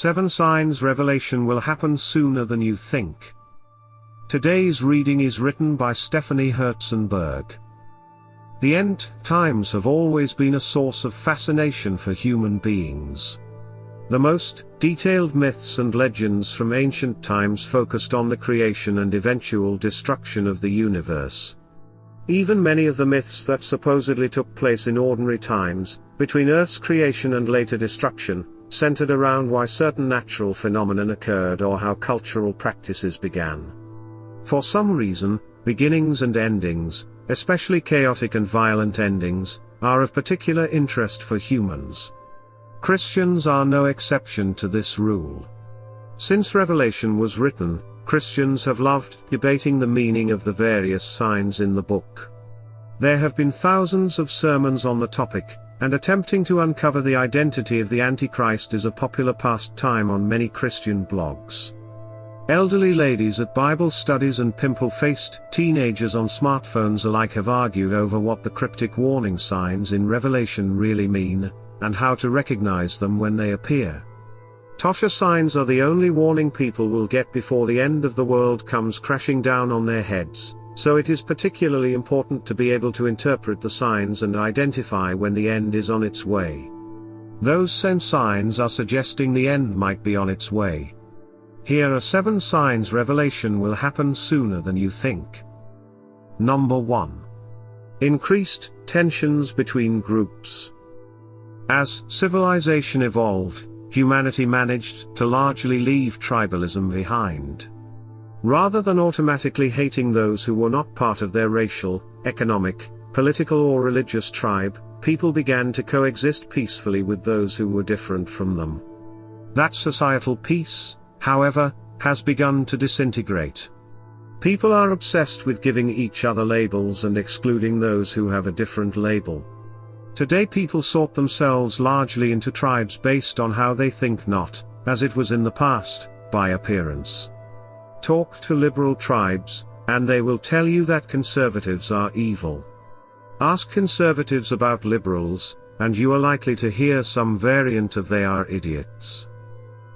7 signs revelation will happen sooner than you think. Today's reading is written by Stephanie Herzenberg. The end times have always been a source of fascination for human beings. The most detailed myths and legends from ancient times focused on the creation and eventual destruction of the universe. Even many of the myths that supposedly took place in ordinary times, between Earth's creation and later destruction, centered around why certain natural phenomena occurred or how cultural practices began. For some reason, beginnings and endings, especially chaotic and violent endings, are of particular interest for humans. Christians are no exception to this rule. Since Revelation was written, Christians have loved debating the meaning of the various signs in the book. There have been thousands of sermons on the topic, and attempting to uncover the identity of the Antichrist is a popular pastime on many Christian blogs. Elderly ladies at Bible studies and pimple-faced teenagers on smartphones alike have argued over what the cryptic warning signs in Revelation really mean, and how to recognize them when they appear. Tosha signs are the only warning people will get before the end of the world comes crashing down on their heads, so it is particularly important to be able to interpret the signs and identify when the end is on its way. Those same signs are suggesting the end might be on its way. Here are 7 signs revelation will happen sooner than you think. Number 1. Increased tensions between groups. As civilization evolved, humanity managed to largely leave tribalism behind. Rather than automatically hating those who were not part of their racial, economic, political or religious tribe, people began to coexist peacefully with those who were different from them. That societal peace, however, has begun to disintegrate. People are obsessed with giving each other labels and excluding those who have a different label. Today people sort themselves largely into tribes based on how they think, not, as it was in the past, by appearance. Talk to liberal tribes, and they will tell you that conservatives are evil. Ask conservatives about liberals, and you are likely to hear some variant of they are idiots.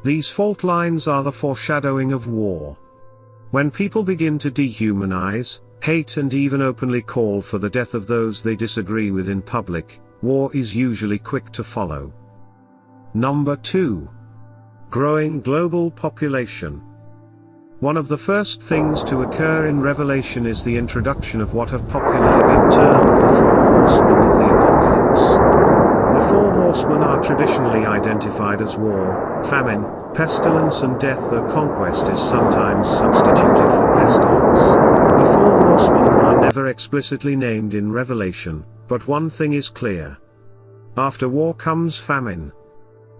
These fault lines are the foreshadowing of war. When people begin to dehumanize, hate and even openly call for the death of those they disagree with in public, war is usually quick to follow. Number 2. Growing global population. One of the first things to occur in Revelation is the introduction of what have popularly been termed the 4 horsemen of the apocalypse. The 4 horsemen are traditionally identified as war, famine, pestilence and death, though conquest is sometimes substituted for pestilence. The 4 horsemen are never explicitly named in Revelation, but one thing is clear. After war comes famine.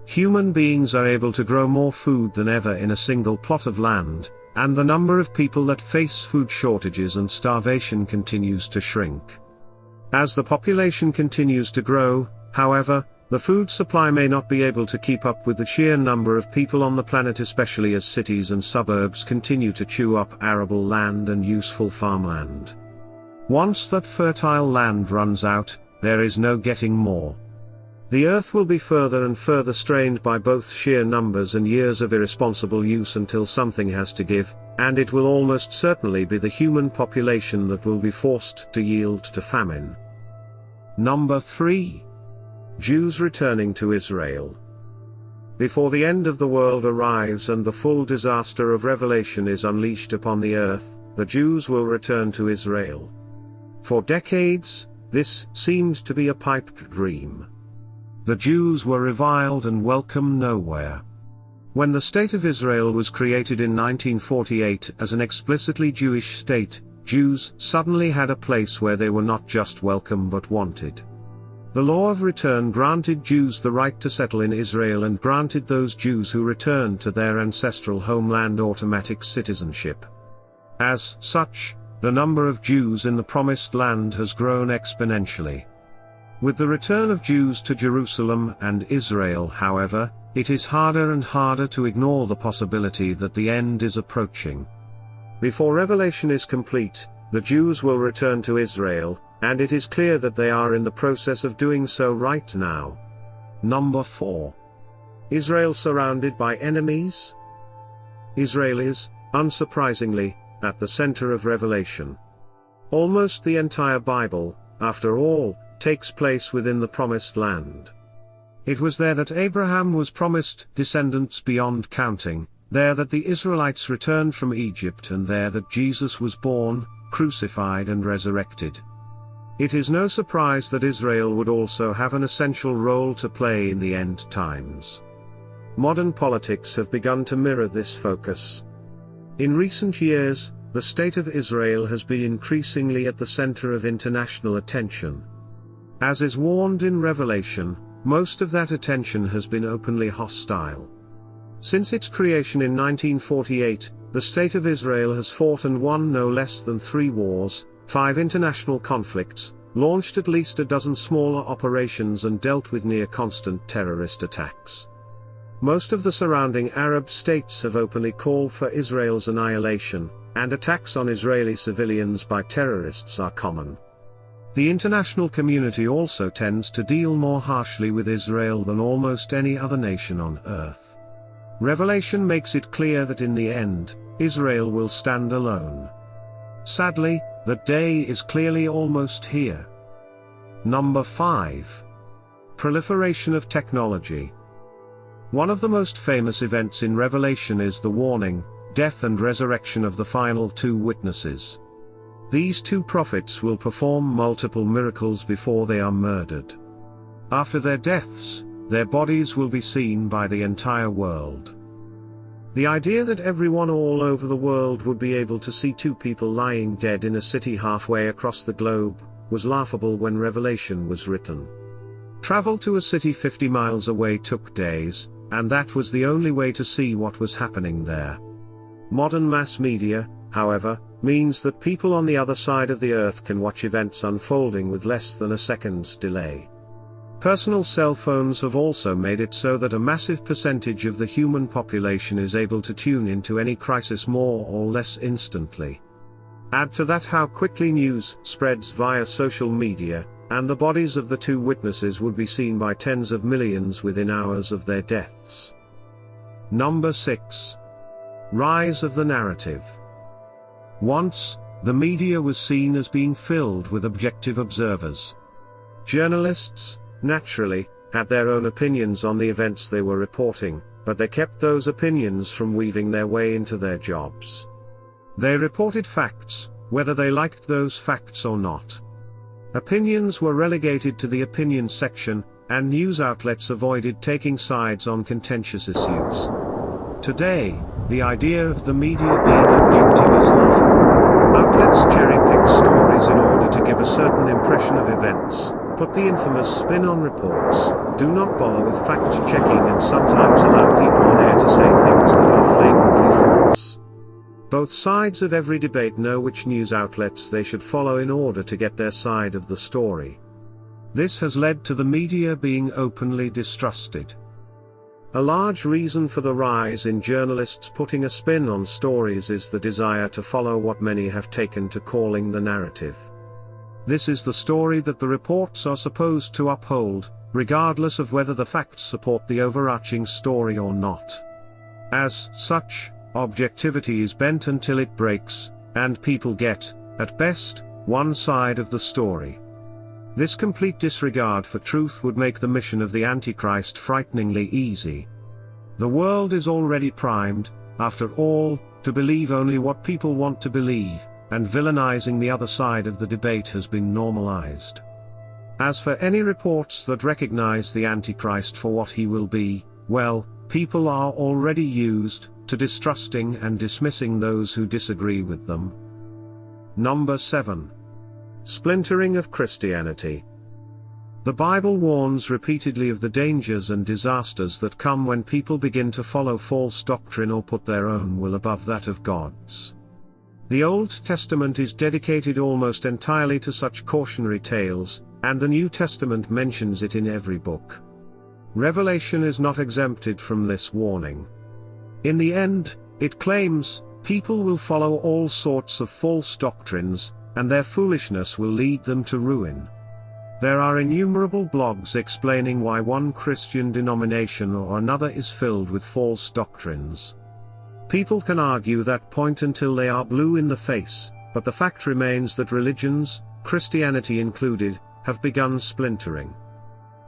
Human beings are able to grow more food than ever in a single plot of land, and the number of people that face food shortages and starvation continues to shrink. As the population continues to grow, however, the food supply may not be able to keep up with the sheer number of people on the planet, especially as cities and suburbs continue to chew up arable land and useful farmland. Once that fertile land runs out, there is no getting more. The earth will be further and further strained by both sheer numbers and years of irresponsible use until something has to give, and it will almost certainly be the human population that will be forced to yield to famine. Number 3. Jews returning to Israel. Before the end of the world arrives and the full disaster of Revelation is unleashed upon the earth, the Jews will return to Israel. For decades, this seemed to be a pipe dream. The Jews were reviled and welcome nowhere. When the State of Israel was created in 1948 as an explicitly Jewish state, Jews suddenly had a place where they were not just welcome but wanted. The law of return granted Jews the right to settle in Israel and granted those Jews who returned to their ancestral homeland automatic citizenship. As such, the number of Jews in the Promised Land has grown exponentially. With the return of Jews to Jerusalem and Israel, however, it is harder and harder to ignore the possibility that the end is approaching. Before Revelation is complete, the Jews will return to Israel, and it is clear that they are in the process of doing so right now. Number 4. Israel surrounded by enemies? Israel is, unsurprisingly, at the center of Revelation. Almost the entire Bible, after all, takes place within the Promised Land. It was there that Abraham was promised descendants beyond counting, there that the Israelites returned from Egypt, and there that Jesus was born, crucified and resurrected. It is no surprise that Israel would also have an essential role to play in the end times. Modern politics have begun to mirror this focus. In recent years, the state of Israel has been increasingly at the center of international attention. As is warned in Revelation, most of that attention has been openly hostile. Since its creation in 1948, the State of Israel has fought and won no less than 3 wars, 5 international conflicts, launched at least a dozen smaller operations, and dealt with near-constant terrorist attacks. Most of the surrounding Arab states have openly called for Israel's annihilation, and attacks on Israeli civilians by terrorists are common. The international community also tends to deal more harshly with Israel than almost any other nation on earth. Revelation makes it clear that in the end, Israel will stand alone. Sadly, that day is clearly almost here. Number 5. Proliferation of technology. One of the most famous events in Revelation is the warning, death and resurrection of the final 2 witnesses. These 2 prophets will perform multiple miracles before they are murdered. After their deaths, their bodies will be seen by the entire world. The idea that everyone all over the world would be able to see 2 people lying dead in a city halfway across the globe was laughable when Revelation was written. Travel to a city 50 miles away took days, and that was the only way to see what was happening there. Modern mass media, however, means that people on the other side of the earth can watch events unfolding with less than a second's delay. Personal cell phones have also made it so that a massive percentage of the human population is able to tune into any crisis more or less instantly. Add to that how quickly news spreads via social media, and the bodies of the 2 witnesses would be seen by tens of millions within hours of their deaths. Number 6. Rise of the narrative. Once, the media was seen as being filled with objective observers. Journalists, naturally, had their own opinions on the events they were reporting, but they kept those opinions from weaving their way into their jobs. They reported facts, whether they liked those facts or not. Opinions were relegated to the opinion section, and news outlets avoided taking sides on contentious issues. Today, the idea of the media being objective is laughable. Outlets cherry-pick stories in order to give a certain impression of events, put the infamous spin on reports, do not bother with fact-checking, and sometimes allow people on air to say things that are flagrantly false. Both sides of every debate know which news outlets they should follow in order to get their side of the story. This has led to the media being openly distrusted. A large reason for the rise in journalists putting a spin on stories is the desire to follow what many have taken to calling the narrative. This is the story that the reports are supposed to uphold, regardless of whether the facts support the overarching story or not. As such, objectivity is bent until it breaks, and people get, at best, one side of the story. This complete disregard for truth would make the mission of the Antichrist frighteningly easy. The world is already primed, after all, to believe only what people want to believe, and villainizing the other side of the debate has been normalized. As for any reports that recognize the Antichrist for what he will be, well, people are already used to distrusting and dismissing those who disagree with them. Number 7. Splintering of Christianity. The Bible warns repeatedly of the dangers and disasters that come when people begin to follow false doctrine or put their own will above that of God's. The Old Testament is dedicated almost entirely to such cautionary tales, and the New Testament mentions it in every book. Revelation is not exempted from this warning. In the end, it claims, people will follow all sorts of false doctrines, and their foolishness will lead them to ruin. There are innumerable blogs explaining why one Christian denomination or another is filled with false doctrines. People can argue that point until they are blue in the face, but the fact remains that religions, Christianity included, have begun splintering.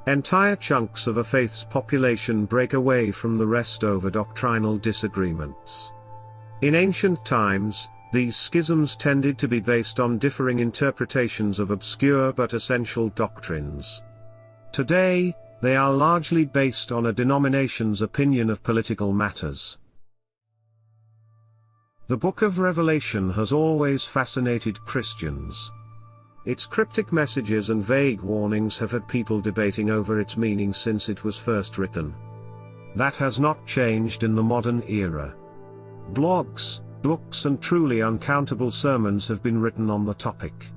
Entire chunks of a faith's population break away from the rest over doctrinal disagreements. In ancient times, these schisms tended to be based on differing interpretations of obscure but essential doctrines. Today, they are largely based on a denomination's opinion of political matters. The Book of Revelation has always fascinated Christians. Its cryptic messages and vague warnings have had people debating over its meaning since it was first written. That has not changed in the modern era. Blogs, books and truly uncountable sermons have been written on the topic.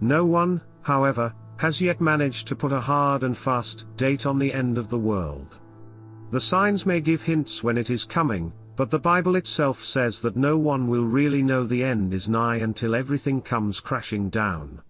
No one, however, has yet managed to put a hard and fast date on the end of the world. The signs may give hints when it is coming, but the Bible itself says that no one will really know the end is nigh until everything comes crashing down.